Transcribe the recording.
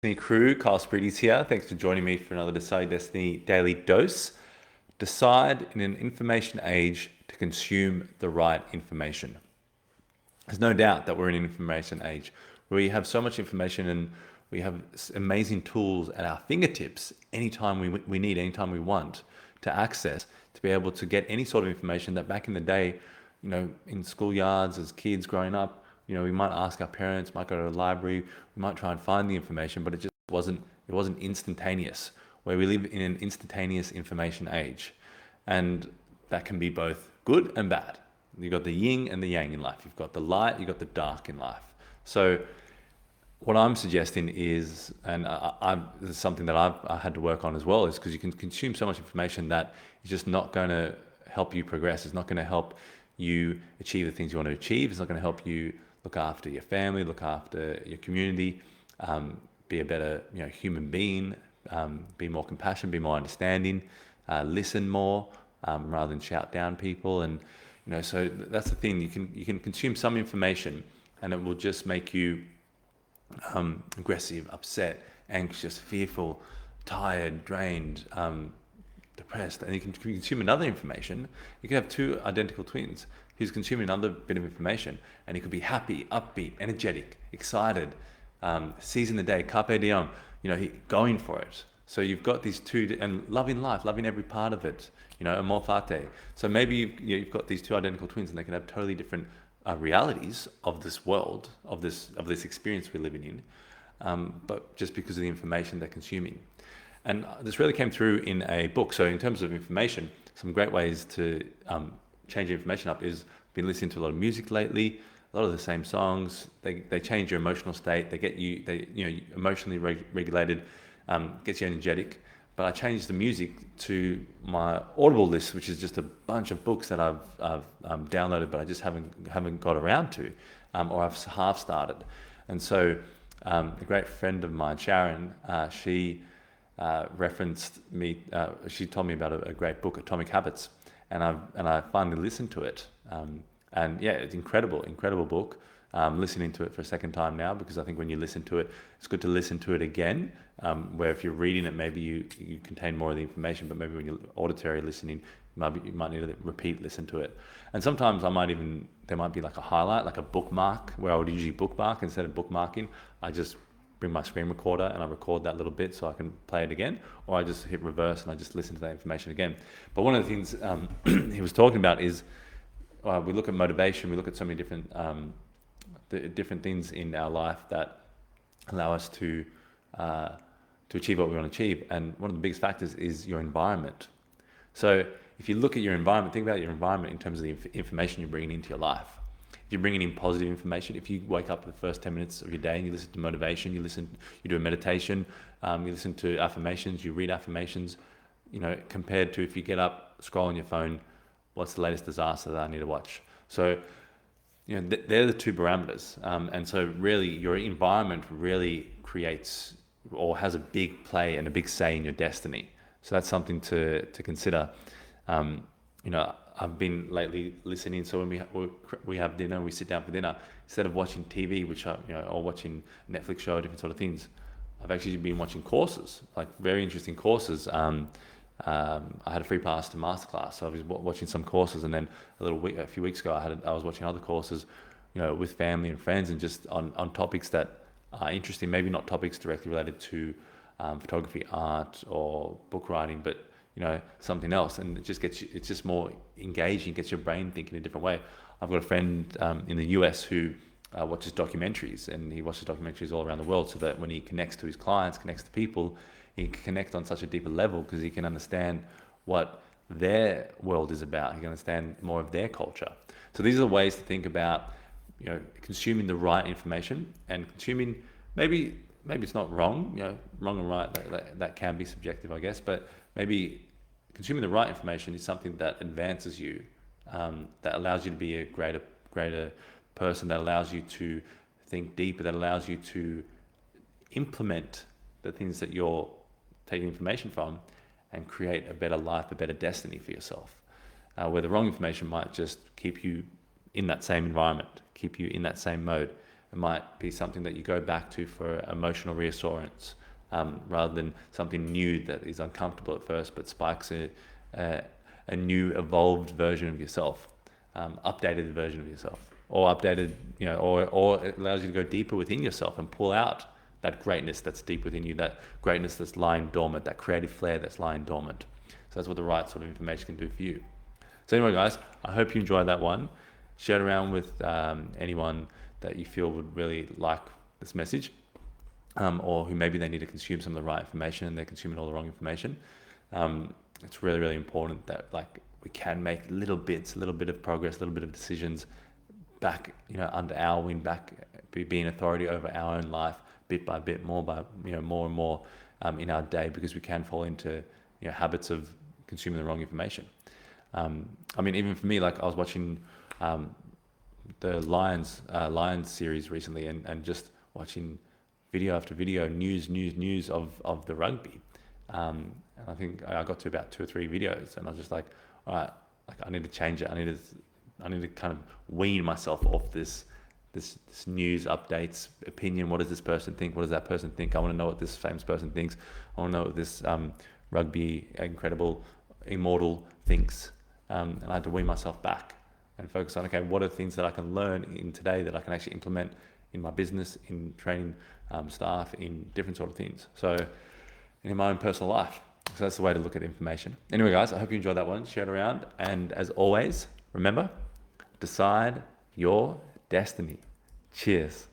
Destiny crew, Carl Spreedy's here. Thanks for joining me for another Decide Destiny Daily Dose. Decide in an information age to consume the right information. There's no doubt that we're in an information age where we have so much information and we have amazing tools at our fingertips anytime we need, anytime we want to access, to be able to get any sort of information that back in the day, in schoolyards as kids growing up, we might ask our parents, might go to the library, we might try and find the information, but it wasn't instantaneous. Where we live in an instantaneous information age, and that can be both good and bad. You've got the yin and the yang in life. You've got the light, you've got the dark in life. So what I'm suggesting is, and this is something that I had to work on as well, is because you can consume so much information that it's just not going to help you progress. It's not going to help you achieve the things you want to achieve. It's not going to help you look after your family, look after your community, be a better human being, be more compassionate, be more understanding, listen more rather than shout down people. And so that's the thing. You can consume some information, and it will just make you aggressive, upset, anxious, fearful, tired, drained, depressed. And you can consume another information. You can have two identical twins who's consuming another bit of information, and he could be happy, upbeat, energetic, excited, seizing the day, carpe diem, going for it. So you've got these two, and loving life, loving every part of it, amor fati. So maybe you've got these two identical twins, and they can have totally different realities of this world, of this experience we're living in, but just because of the information they're consuming. And this really came through in a book. So in terms of information, some great ways to change your information up is been listening to a lot of music lately, a lot of the same songs. They change your emotional state. They emotionally regulated, gets you energetic. But I changed the music to my Audible list, which is just a bunch of books that I've downloaded, but I just haven't got around to, or I've half started. And so a great friend of mine, Sharon, she referenced me. She told me about a great book, Atomic Habits, and I finally listened to it. And yeah, it's incredible book. Listening to it for a second time now, because I think when you listen to it, it's good to listen to it again. Where if you're reading it, maybe you contain more of the information, but maybe when you're auditory listening, you might need to repeat listen to it. And sometimes there might be like a highlight, like a bookmark, where I would usually bookmark instead of bookmarking. I just bring my screen recorder and I record that little bit so I can play it again, or I just hit reverse and I just listen to that information again. But one of the things he was talking about is we look at motivation, we look at so many different the different things in our life that allow us to achieve what we want to achieve. And one of the biggest factors is your environment. So if you look at your environment, think about your environment in terms of the information you're bringing into your life. If you're bringing in positive information, if you wake up the first 10 minutes of your day and you listen to motivation, you do a meditation, you listen to affirmations, you read affirmations, compared to if you get up, scroll on your phone, what's the latest disaster that I need to watch? So they're the two parameters. And so really your environment really creates or has a big play and a big say in your destiny. So that's something to consider. I've been lately listening. So when we have dinner, we sit down for dinner, instead of watching TV, or watching Netflix show, different sort of things, I've actually been watching courses, like very interesting courses. I had a free pass to masterclass, so I was watching some courses, and then a few weeks ago, I was watching other courses, with family and friends, and just on topics that are interesting. Maybe not topics directly related to photography, art, or book writing, but something else, and it's just more engaging, gets your brain thinking in a different way. I've got a friend in the US who watches documentaries, and he watches documentaries all around the world, so that when he connects to his clients, connects to people, he can connect on such a deeper level, because he can understand what their world is about. He can understand more of their culture. So these are the ways to think about, consuming the right information, and consuming, maybe it's not wrong, wrong and right, that can be subjective, I guess, but maybe consuming the right information is something that advances you, that allows you to be a greater person, that allows you to think deeper, that allows you to implement the things that you're taking information from, and create a better life, a better destiny for yourself. Where the wrong information might just keep you in that same environment, keep you in that same mode, It might be something that you go back to for emotional reassurance, rather than something new that is uncomfortable at first, but spikes a new evolved version of yourself, updated version of yourself, or updated, or it allows you to go deeper within yourself and pull out that greatness that's deep within you, that greatness that's lying dormant, that creative flair that's lying dormant. So that's what the right sort of information can do for you. So anyway, guys, I hope you enjoyed that one. Share it around with anyone that you feel would really like this message, or who maybe they need to consume some of the right information and they're consuming all the wrong information. It's really, really important that we can make little bit of progress, a little bit of decisions back, under our wing, back being authority over our own life, bit by bit, more and more in our day, because we can fall into habits of consuming the wrong information. Even for me, I was watching the Lions series recently, and just watching video after video, news of the rugby. And I think I got to about 2 or 3 videos, and I was just like, all right, I need to change it. I need to kind of wean myself off this news updates opinion. What does this person think? What does that person think? I want to know what this famous person thinks. I want to know what this rugby incredible immortal thinks. And I had to wean myself back and focus on, okay, what are things that I can learn in today that I can actually implement in my business, in training staff, in different sort of things. So in my own personal life. So that's the way to look at information. Anyway, guys, I hope you enjoyed that one. Share it around. And as always, remember, decide your destiny. Cheers.